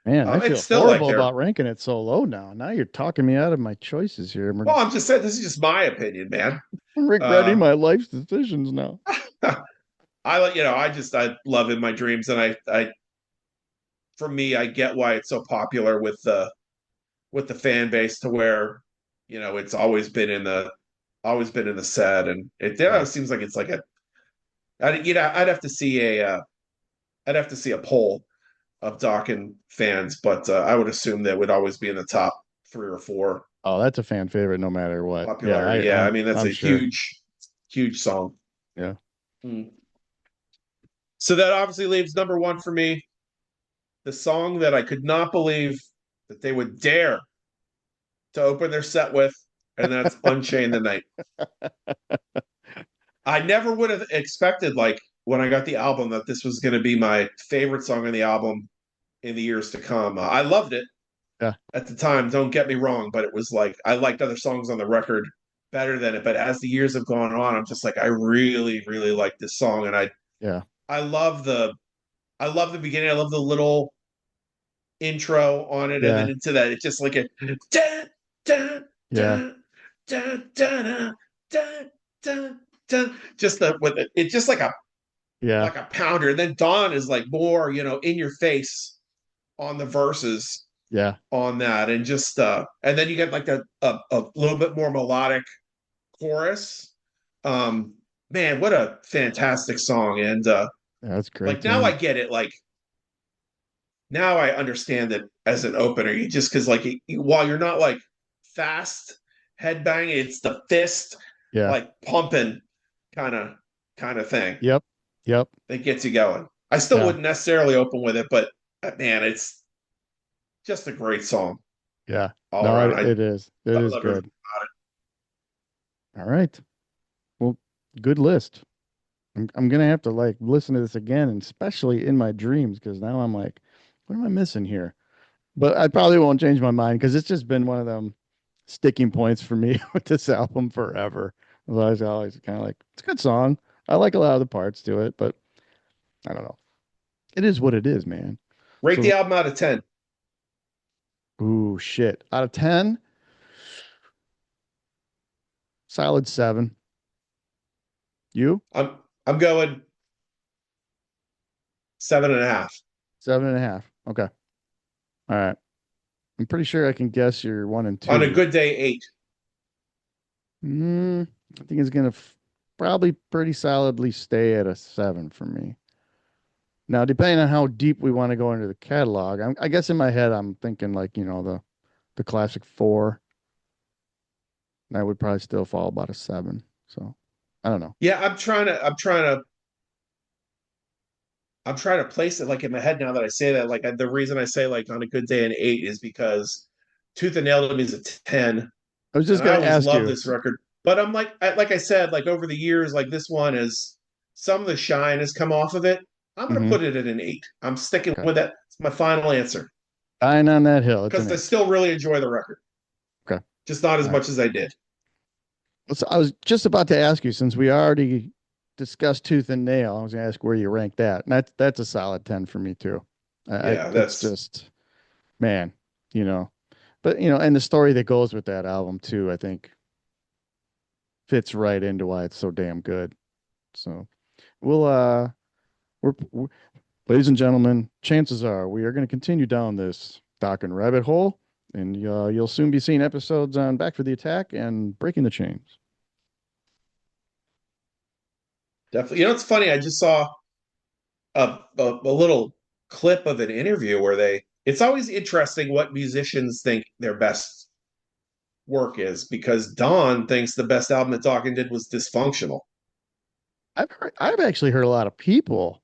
Man, I It's feel still like horrible they're about ranking it so low now. Now you're talking me out of my choices here. well, I'm just saying this is just my opinion, man. I'm regretting Uh, my life's decisions now. I like, I love in my dreams, and for me, I get why it's so popular with the fan base to where, it's always been in the set, and Yeah. it seems like it's like I'd have to see I'd have to see a poll of Dokken fans, but I would assume that would always be in the top three or four Oh, that's a fan favorite no matter what. Yeah, popularity. Yeah, I mean that's I'm a sure. huge song. Yeah. Hmm. So that obviously leaves number one for me, the song that I could not believe that they would dare to open their set with, and that's Unchain the Night. I never would have expected, like, when I got the album, that this was going to be my favorite song on the album in the years to come. I loved it Yeah. at the time, don't get me wrong, but it was like I liked other songs on the record better than it. But as the years have gone on, I'm just like, I really, really like this song. And Yeah. I love I love the beginning. I love the little intro on it, and then Yeah. into that, it's just like a da, da, Yeah. da, da, da, da, da, da, just the with it, it's just Yeah. like a pounder. And then Dawn is like more, in your face on the verses Yeah. on that, and just and then you get like a little bit more melodic chorus. Man, what a fantastic song. And Yeah, that's a great like now I tune. get it, like now I understand it as an opener. You just because like while you're not like fast headbanging, it's the fist Yeah. like pumping kind of kind of thing Yep. Yep. that gets you going. I still Yeah. wouldn't necessarily open with it, but man, it's just a great song Yeah. all No, around. it is. It I is love everything good. about it. All right. Well, good list. I'm gonna have to like listen to this again, and especially in my dreams, because now I'm like, what am I missing here? But I probably won't change my mind because it's just been one of them sticking points for me with this album forever. I was always kind of like, it's a good song. I like a lot of the parts to it, but I don't know. It is what it is, man. Rate the So, album out of 10. ooh, shit. Out of 10, solid 7. You? I'm going 7.5. 7.5. Okay. All right. I'm pretty sure I can guess your one and On a two. good day, 8. I think it's gonna probably pretty solidly stay at a 7 for me. Now, depending on how deep we want to go into the catalog, I guess in my head I'm thinking like the classic four. That would probably still fall about a 7. So I don't know. Yeah, I'm trying to place it like in my head now that I say that. Like the reason I say like on a good day an 8 is because Tooth and Nail to me is a 10, I was and just I gonna always ask love you. this record. But I'm like I said, like over the years, like this one is some of the shine has come off of it. I'm gonna Hmm. put it at an 8. I'm sticking Okay. with that. It's my final answer Dying on that hill. It's an because I 8. still really enjoy the record, Okay. just not as All right. much as I did. So I was just about to ask you, since we already discussed Tooth and Nail, I was gonna ask where you rank that. And that's a solid 10 for me too. Yeah, It's that's just, man, you know. But and the story that goes with that album too, I think fits right into why it's so damn good. So we'll we're ladies and gentlemen, chances are we are going to continue down this Dokken rabbit hole, and you'll soon be seeing episodes on Back for the Attack and Breaking the Chains. definitely. It's funny. I just saw a little clip of an interview where it's always interesting what musicians think their best work is because Don thinks the best album that Dokken did was Dysfunctional. I've actually heard a lot of people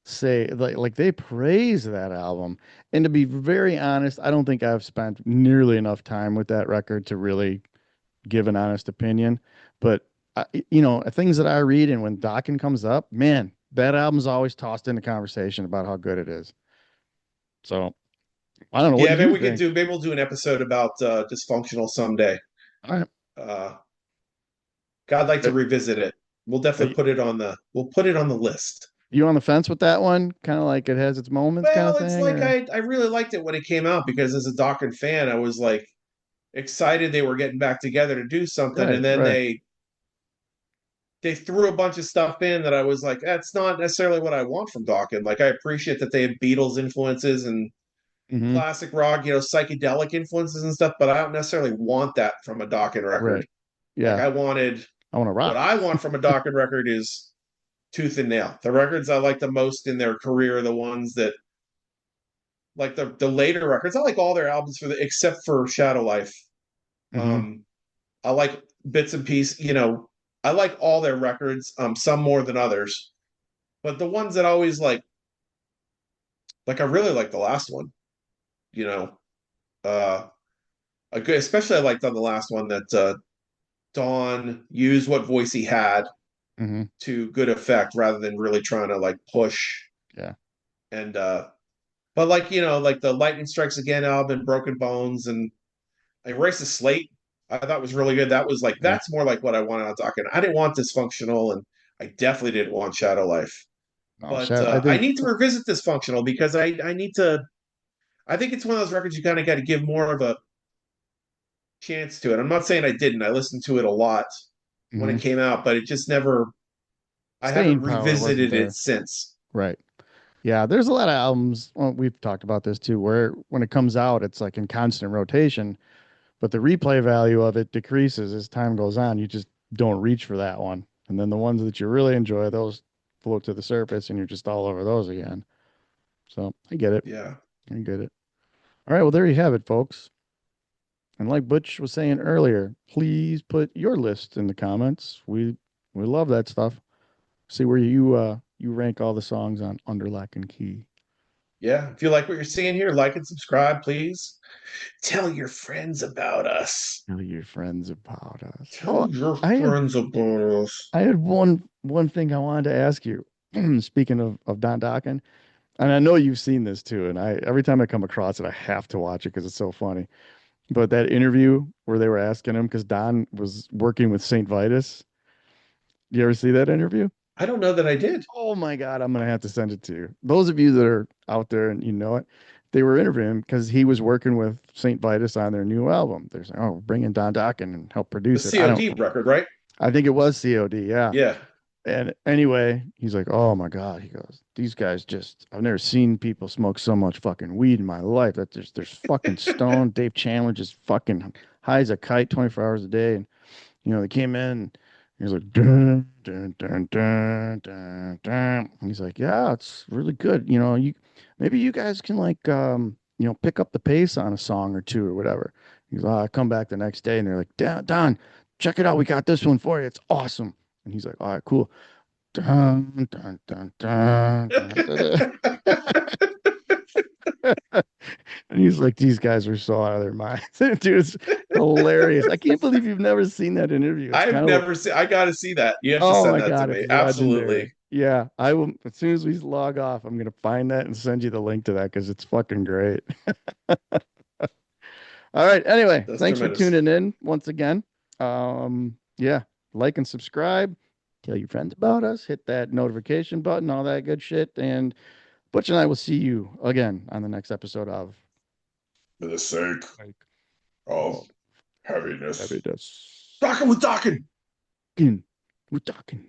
say like they praise that album, and to be very honest, I don't think I've spent nearly enough time with that record to really give an honest opinion. But things that I read and when Dokken comes up, man, that album's always tossed into conversation about how good it is. So I don't know. What Yeah, do you think? maybe we'll do an episode about Dysfunctional someday. All right. Uh, God, I'd like Are to revisit it. We'll are definitely put it on the list. you on the fence with that one? Kind of like it has its moments, kind of Well, it's thing, like or I really liked it when it came out because as a Dokken fan, I was like excited they were getting back together to do something, right, and then right. they threw a bunch of stuff in that I was like, that's not necessarily what I want from Dokken. Like I appreciate that they have Beatles influences and Mm-hmm. classic rock, psychedelic influences and stuff, but I don't necessarily want that from a Dokken record. Right. Like Yeah. what I want to rock. I want from a Dokken record is Tooth and Nail. The records I like the most in their career are the ones that like the later records. I like all their albums except for Shadow Life. Mm-hmm. Um I like bits and pieces, I like all their records, some more than others. But the ones that always like I really like the last one, you know. Uh a good especially I liked on the last one that Don used what voice he had Mm-hmm. to good effect rather than really trying to like push Yeah. and but like like the Lightning Strikes Again album, Broken Bones, and Erase the Slate, I thought was really good. That was like Yeah. that's more like what I wanted on Dokken. I didn't want Dysfunctional, and I definitely didn't want Shadow Life. No, But I I think need to revisit Dysfunctional because I need to. I think it's one of those records you kind of got to give more of a chance to it. I'm not saying I didn't. I listened to it a lot when it mhm. came out, but it just never. I haven't Staying power wasn't revisited it there. since. Right. Yeah, there's a lot of albums. Well, we've talked about this too, where when it comes out, it's like in constant rotation, but the replay value of it decreases as time goes on. You just don't reach for that one. And then the ones that you really enjoy, those float to the surface and you're just all over those again. So I get it. Yeah, I get it. All right. Well, there you have it, folks. And like Butch was saying earlier, please put your list in the comments. We love that stuff. See where you rank all the songs on Under Lock and Key. yeah. If you like what you're seeing here, like and subscribe, please. Tell your friends about us. Tell your friends about us. Tell Oh, your I had friends about us. I had one thing I wanted to ask you. Speaking of Don Dokken, and I know you've seen this too, and I every time I come across it, I have to watch it because it's so funny. But that interview where they were asking him because Don was working with Saint Vitus. You ever see that interview? I don't know that I did. Oh my God, I'm gonna have to send it to you. Those of you that are out there and you know it, they were interviewing him because he was working with Saint Vitus on their new album. They're saying, "Oh, bring in Don Dokken and help The produce it." COD record, right? I think it was COD. Yeah. Yeah. And anyway, he's like, "Oh my God." He goes, "These guys just, I've never seen people smoke so much fucking weed in my life. That there's fucking stone. Dave Chandler just fucking high as a kite 24 hours a day." And, they came in and he was like, dun, dun, dun, dun, dun, dun. And he's like, "Yeah, it's really good. Maybe you guys can like, pick up the pace on a song or two or whatever." He's like, "I come back the next day and they're like, Don, check it out. We got this one for you. It's awesome." And he's like, "All right, cool." Dun, dun, dun, dun, dun, dun. And he's like, "These guys are so out of their minds." Dude, it's hilarious. I can't believe you've never seen that interview. It's I've kind of, never seen. I got to see that. You have to oh send my that to God, it's me. legendary. Absolutely. Yeah, I will. As soon as we log off, I'm gonna find that and send you the link to that because it's fucking great. All right. Anyway, That's thanks for tremendous. tuning in once again. Yeah, like and subscribe. Tell your friends about us. Hit that notification button, all that good shit. And Butch and I will see you again on the next episode of For the sake Like of Oh, heaviness. Heaviness. Rockin' with Dokken. We're talking.